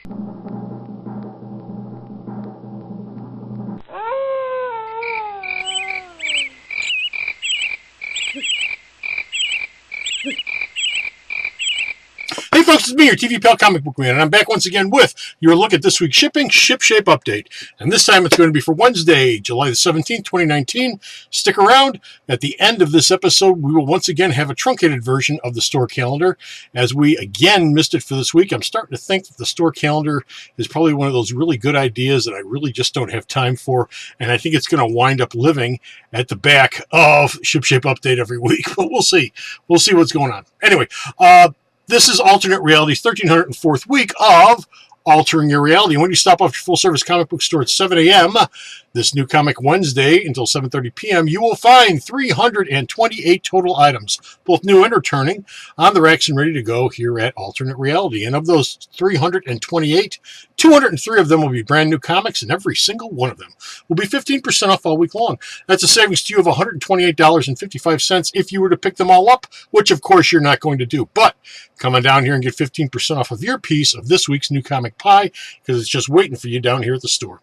Hey folks, it's me, your TV pal Comicbookman, and I'm back once again with your look at this week's shipping Shipshape update. And this time it's going to be for Wednesday, July the 17th, 2019. Stick around. At the end of this episode, we will once again have a truncated version of the store calendar, as we again missed it for this week. I'm starting to think that the store calendar is probably one of those really good ideas that I really just don't have time for, and I think it's going to wind up living at the back of Shipshape update every week. But we'll see. We'll see what's going on. Anyway, this is Alternate Reality's 1304th week of Altering Your Reality. And when you stop off your full-service comic book store at 7 a.m., this new Comic Wednesday until 7:30 p.m., you will find 328 total items, both new and returning, on the racks and ready to go here at Alternate Reality. And of those 328, 203 of them will be brand new comics, and every single one of them will be 15% off all week long. That's a savings to you of $128.55 if you were to pick them all up, which of course you're not going to do. But come on down here and get 15% off of your piece of this week's new comic pie, because it's just waiting for you down here at the store.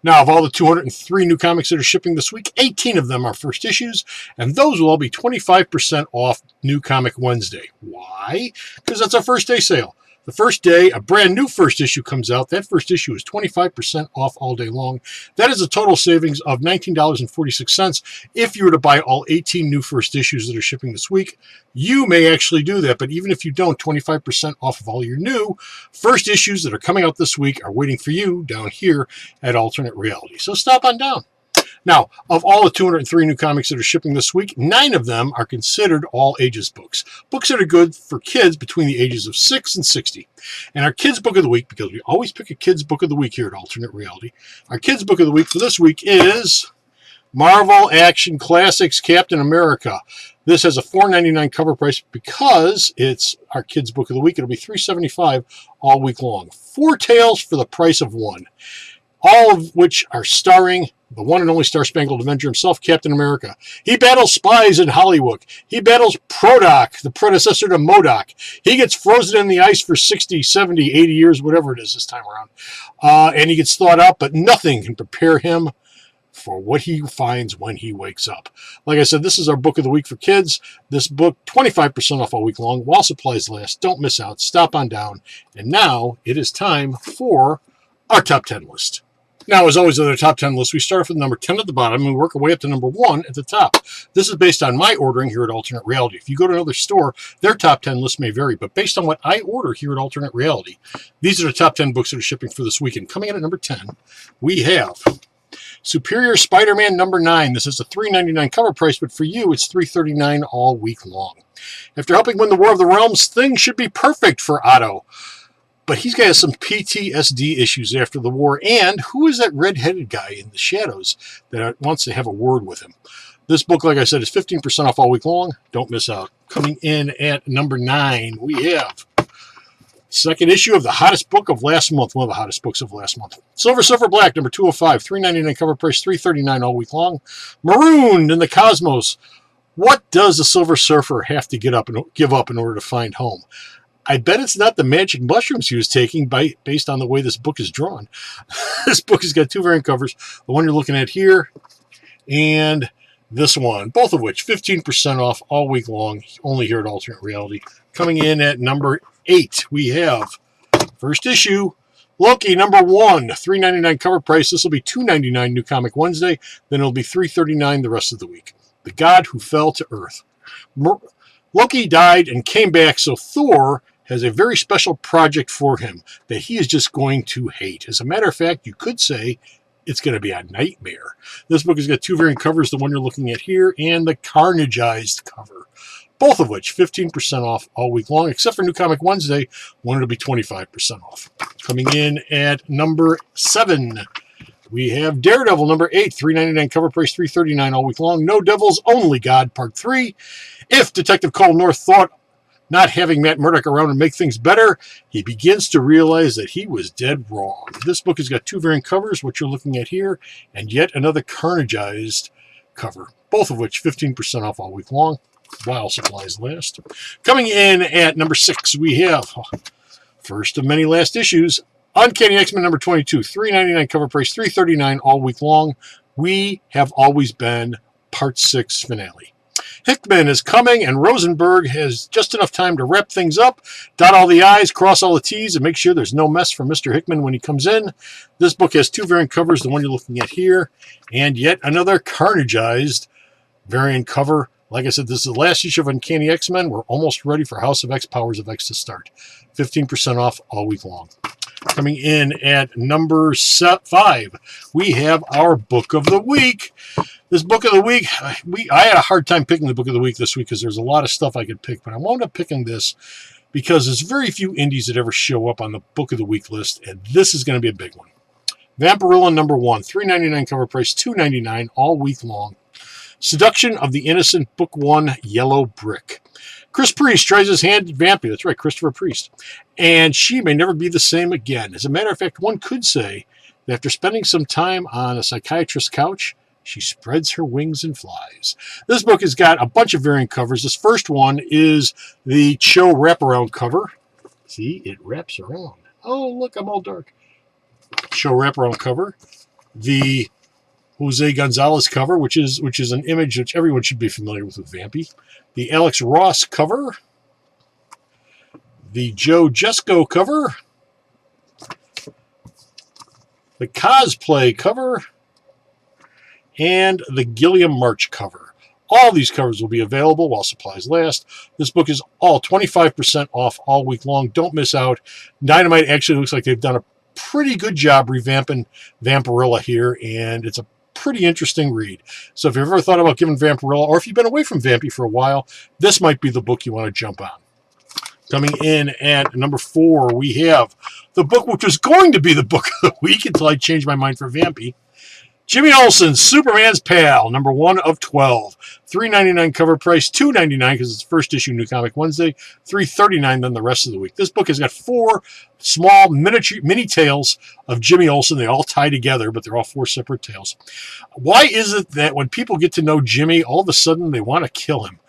Now, of all the 203 new comics that are shipping this week, 18 of them are first issues, and those will all be 25% off New Comic Wednesday. Why? Because that's our first day sale. The first day a brand new first issue comes out, that first issue is 25% off all day long. That is a total savings of $19.46. If you were to buy all 18 new first issues that are shipping this week, you may actually do that. But even if you don't, 25% off of all your new first issues that are coming out this week are waiting for you down here at Alternate Reality. So stop on down. Now, of all the 203 new comics that are shipping this week, 9 of them are considered all ages books. Books that are good for kids between the ages of 6 and 60. And our kids' book of the week, because we always pick a kids' book of the week here at Alternate Reality, our kids' book of the week for this week is Marvel Action Classics Captain America. This has a $4.99 cover price because it's our kids' book of the week. It'll be $3.75 all week long. 4 tales for the price of one, all of which are starring the one and only Star-Spangled Avenger himself, Captain America. He battles spies in Hollywood. He battles Prodoc, the predecessor to MODOK. He gets frozen in the ice for 60, 70, 80 years, whatever it is this time around. And he gets thawed out, but nothing can prepare him for what he finds when he wakes up. Like I said, this is our book of the week for kids. This book, 25% off all week long, while supplies last. Don't miss out. Stop on down. And now it is time for our top 10 list. Now, as always, with our top 10 list, we start off with number 10 at the bottom and work our way up to number 1 at the top. This is based on my ordering here at Alternate Reality. If you go to another store, their top 10 list may vary, but based on what I order here at Alternate Reality, these are the top 10 books that are shipping for this weekend. Coming in at number 10, we have Superior Spider-Man number 9. This is a $3.99 cover price, but for you, it's $3.39 all week long. After helping win the War of the Realms, things should be perfect for Otto. But he's got some PTSD issues after the war, and who is that red-headed guy in the shadows that wants to have a word with him? This book, like I said, is 15% off all week long. Don't miss out. Coming in at number 9, we have second issue of the hottest book of last month, one of the hottest books of last month. Silver Surfer Black, number 205, $3.99 cover price, $3.39 all week long. Marooned in the Cosmos. What does the Silver Surfer have to give up in order to find home? I bet it's not the magic mushrooms he was taking based on the way this book is drawn. This book has got 2 variant covers, the one you're looking at here and this one, both of which 15% off all week long, only here at Alternate Reality. Coming in at number 8, we have first issue, Loki number 1, $3.99 cover price. This will be $2.99 New Comic Wednesday, then it'll be $3.39 the rest of the week. The God Who Fell to Earth. Loki died and came back, so Thor has a very special project for him that he is just going to hate. As a matter of fact, you could say it's going to be a nightmare. This book has got 2 variant covers, the one you're looking at here, and the Carnageized cover, both of which 15% off all week long, except for New Comic Wednesday, when it'll be 25% off. Coming in at number 7, we have Daredevil number 8, $3.99 cover price, $3.39 all week long. No Devils, Only God, Part 3. If Detective Cole North thought not having Matt Murdock around to make things better, he begins to realize that he was dead wrong. This book has got 2 variant covers, what you're looking at here, and yet another Carnageized cover, both of which 15% off all week long, while supplies last. Coming in at number 6, we have first of many last issues, Uncanny X-Men number 22, $3.99 cover price, $3.39 all week long. We Have Always Been, Part 6 finale. Hickman is coming, and Rosenberg has just enough time to wrap things up, dot all the I's, cross all the T's, and make sure there's no mess for Mr. Hickman when he comes in. This book has two variant covers, the one you're looking at here, and yet another carnageized variant cover. Like I said, this is the last issue of Uncanny X-Men. We're almost ready for House of X, Powers of X to start. 15% off all week long. Coming in at number 5, we have our book of the week. This book of the week, I had a hard time picking the book of the week this week because there's a lot of stuff I could pick, but I wound up picking this because there's very few indies that ever show up on the book of the week list, and this is going to be a big one. Vampirella number 1, $3.99 cover price, $2.99 all week long. Seduction of the Innocent, Book 1, Yellow Brick. Chris Priest tries his hand at Vampy. That's right, Christopher Priest. And she may never be the same again. As a matter of fact, one could say that after spending some time on a psychiatrist's couch, she spreads her wings and flies. This book has got a bunch of variant covers. This first one is the Cho wraparound cover. See, it wraps around. Oh, look, I'm all dark. Cho wraparound cover. The Jose Gonzalez cover, which is an image which everyone should be familiar with Vampy. The Alex Ross cover. The Joe Jesko cover. The Cosplay cover. And the Gilliam March cover. All these covers will be available while supplies last. This book is all 25% off all week long. Don't miss out. Dynamite actually looks like they've done a pretty good job revamping Vampirella here, and it's a pretty interesting read. So if you've ever thought about giving Vampirella, or if you've been away from Vampy for a while, this might be the book you want to jump on. Coming in at number 4, we have the book which was going to be the book of the week until I changed my mind for Vampy. Jimmy Olsen's Superman's Pal, number 1 of 12. $3.99 cover price, $2.99 because it's first issue New Comic Wednesday, $3.39 then the rest of the week. This book has got 4 small mini tales of Jimmy Olsen. They all tie together, but they're all 4 separate tales. Why is it that when people get to know Jimmy, all of a sudden they want to kill him?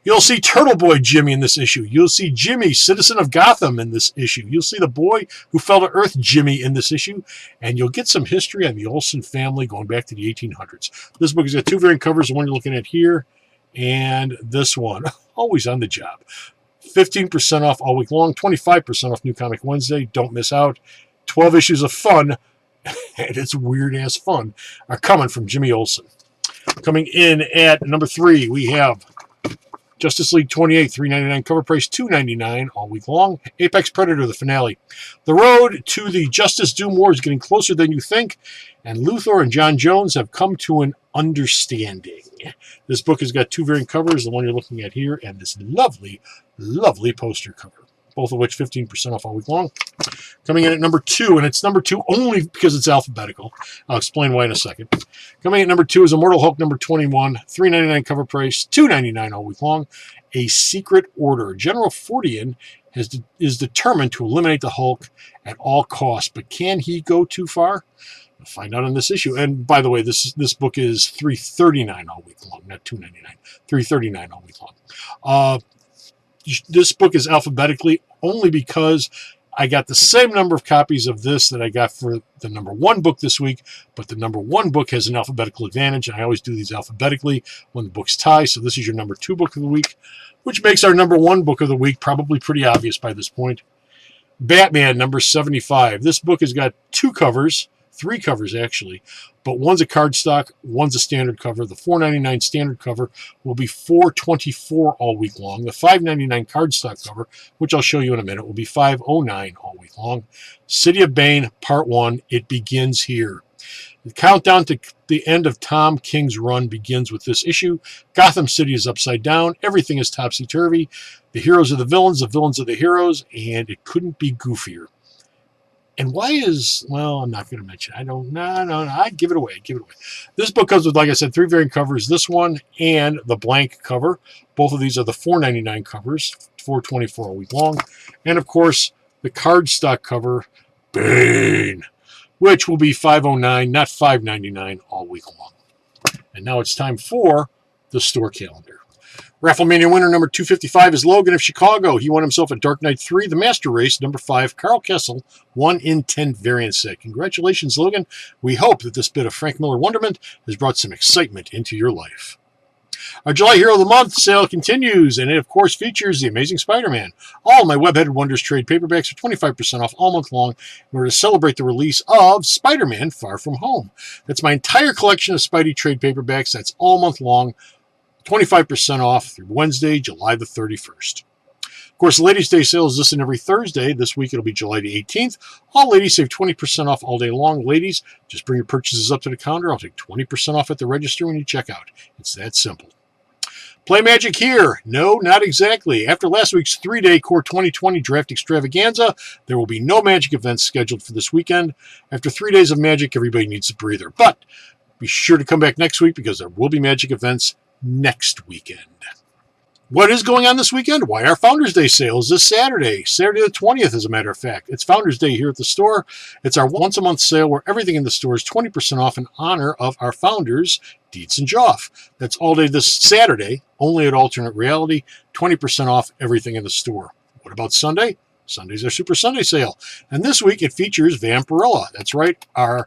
You'll see Turtle Boy Jimmy in this issue. You'll see Jimmy, Citizen of Gotham, in this issue. You'll see the Boy Who Fell to Earth Jimmy in this issue. And you'll get some history on the Olsen family going back to the 1800s. This book has got 2 variant covers, the one you're looking at here and this one. Always on the job. 15% off all week long, 25% off New Comic Wednesday. Don't miss out. 12 issues of fun, and it's weird-ass fun, are coming from Jimmy Olsen. Coming in at number 3, we have Justice League 28, $3.99 cover price, $2.99 all week long. Apex Predator, the finale. The road to the Justice Doom War is getting closer than you think, and Luthor and John Jones have come to an understanding. This book has got 2 variant covers, the one you're looking at here, and this lovely, lovely poster cover, both of which 15% off all week long. Coming in at number 2, and it's number 2 only because it's alphabetical. I'll explain why in a second. Coming in at number 2 is Immortal Hulk number 21, $3.99 cover price, $2.99 all week long. A Secret Order. General Fordian is determined to eliminate the Hulk at all costs, but can he go too far? We'll find out in this issue. And by the way, this book is $3.39 all week long, not $2.99. $3.39 all week long. This book is alphabetically only because I got the same number of copies of this that I got for the number 1 book this week, but the number 1 book has an alphabetical advantage, and I always do these alphabetically when the books tie. So this is your number 2 book of the week, which makes our number 1 book of the week probably pretty obvious by this point. Batman number 75. This book has got 2 covers, 3 covers actually, but one's a cardstock, one's a standard cover. The $4.99 standard cover will be $4.24 all week long. The $5.99 cardstock cover, which I'll show you in a minute, will be $5.09 all week long. City of Bane, Part 1, it begins here. The countdown to the end of Tom King's run begins with this issue. Gotham City is upside down. Everything is topsy-turvy. The heroes are the villains are the heroes, and it couldn't be goofier. And why is, well, I'm not going to mention it. No, I'd give it away. This book comes with, like I said, 3 variant covers, this one and the blank cover. Both of these are the $4.99 covers, $4.24 a week long. And, of course, the cardstock cover, Bane, which will be $5.09, not $5.99 all week long. And now it's time for the store calendar. Rafflemania winner number 255 is Logan of Chicago. He won himself a Dark Knight 3, the Master Race, number 5, Carl Kessel, 1 in 10 variant set. Congratulations, Logan. We hope that this bit of Frank Miller wonderment has brought some excitement into your life. Our July Hero of the Month sale continues, and it, of course, features The Amazing Spider-Man. All my Web-Headed Wonders trade paperbacks are 25% off all month long in order to celebrate the release of Spider-Man Far From Home. That's my entire collection of Spidey trade paperbacks. That's all month long, 25% off through Wednesday, July the 31st. Of course, the Ladies' Day sale is this and every Thursday. This week it'll be July the 18th. All ladies save 20% off all day long. Ladies, just bring your purchases up to the counter. I'll take 20% off at the register when you check out. It's that simple. Play Magic here? No, not exactly. After last week's 3-day Core 2020 Draft Extravaganza, there will be no Magic events scheduled for this weekend. After 3 days of Magic, everybody needs a breather. But be sure to come back next week because there will be Magic events next weekend. What is going on this weekend? Why, our Founders Day sale is this Saturday the 20th, as a matter of fact. It's Founders Day here at the store. It's our once-a-month sale where everything in the store is 20% off in honor of our founders, Dietz and Joff. That's all day this Saturday, only at Alternate Reality, 20% off everything in the store. What about Sunday? Sunday's our Super Sunday sale. And this week it features Vampirella. That's right, our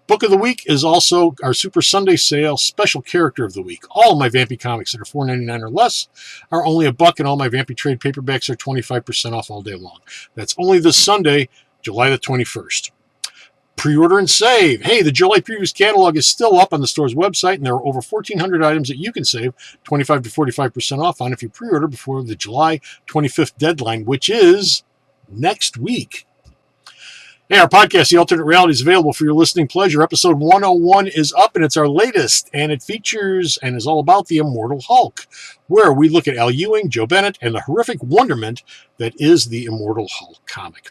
Book of the Week is also our Super Sunday sale special character of the week. All of my Vampy comics that are $4.99 or less are only $1, and all my Vampy trade paperbacks are 25% off all day long. That's only this Sunday, July the 21st. Pre-order and save. Hey, the July Previews catalog is still up on the store's website, and there are over 1,400 items that you can save 25 to 45% off on if you pre-order before the July 25th deadline, which is next week. Hey, our podcast, The Alternate Reality, is available for your listening pleasure. Episode 101 is up, and it's our latest, and it features and is all about the Immortal Hulk, where we look at Al Ewing, Joe Bennett, and the horrific wonderment that is the Immortal Hulk comic.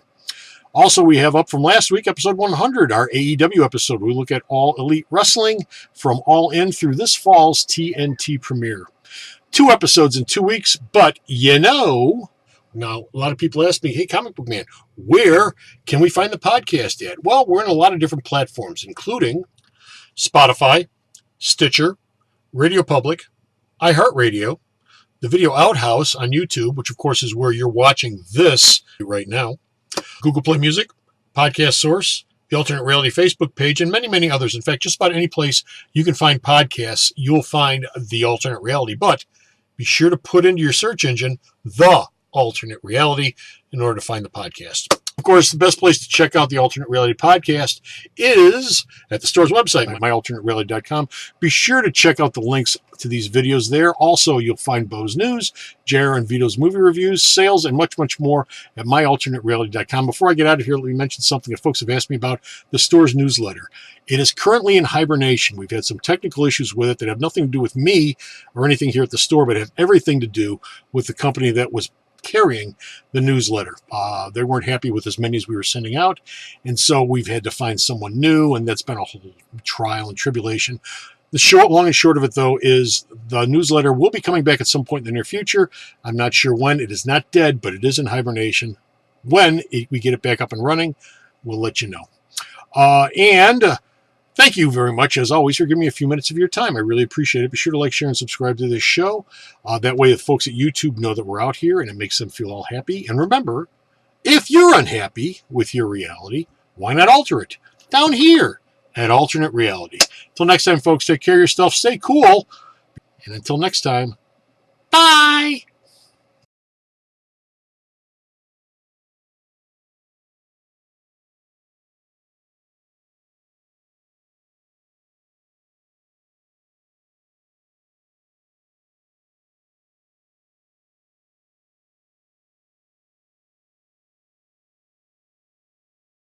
Also, we have up from last week, episode 100, our AEW episode. We look at All Elite Wrestling from All In through this fall's TNT premiere. 2 episodes in 2 weeks, but now, a lot of people ask me, hey, Comic Book Man, where can we find the podcast at? Well, we're in a lot of different platforms, including Spotify, Stitcher, Radio Public, iHeartRadio, the Video Outhouse on YouTube, which, of course, is where you're watching this right now, Google Play Music, Podcast Source, the Alternate Reality Facebook page, and many, many others. In fact, just about any place you can find podcasts, you'll find the Alternate Reality. But be sure to put into your search engine the Alternate Reality in order to find the podcast. Of course, the best place to check out the Alternate Reality podcast is at the store's website, myalternatereality.com. Be sure to check out the links to these videos there. Also, you'll find Bo's News, JR and Vito's movie reviews, sales, and much, much more at myalternatereality.com. Before I get out of here, let me mention something that folks have asked me about, the store's newsletter. It is currently in hibernation. We've had some technical issues with it that have nothing to do with me or anything here at the store, but have everything to do with the company that was carrying the newsletter. They weren't happy with as many as we were sending out, and so we've had to find someone new, and that's been a whole trial and tribulation. The long and short of it, though, is the newsletter will be coming back at some point in the near future. I'm not sure when. It is not dead, but it is in hibernation. When we get it back up and running, we'll let you know. Thank you very much, as always, for giving me a few minutes of your time. I really appreciate it. Be sure to like, share, and subscribe to this show. That way the folks at YouTube know that we're out here, and it makes them feel all happy. And remember, if you're unhappy with your reality, why not alter it? Down here at Alternate Reality. Until next time, folks, take care of yourself, stay cool, and until next time, bye!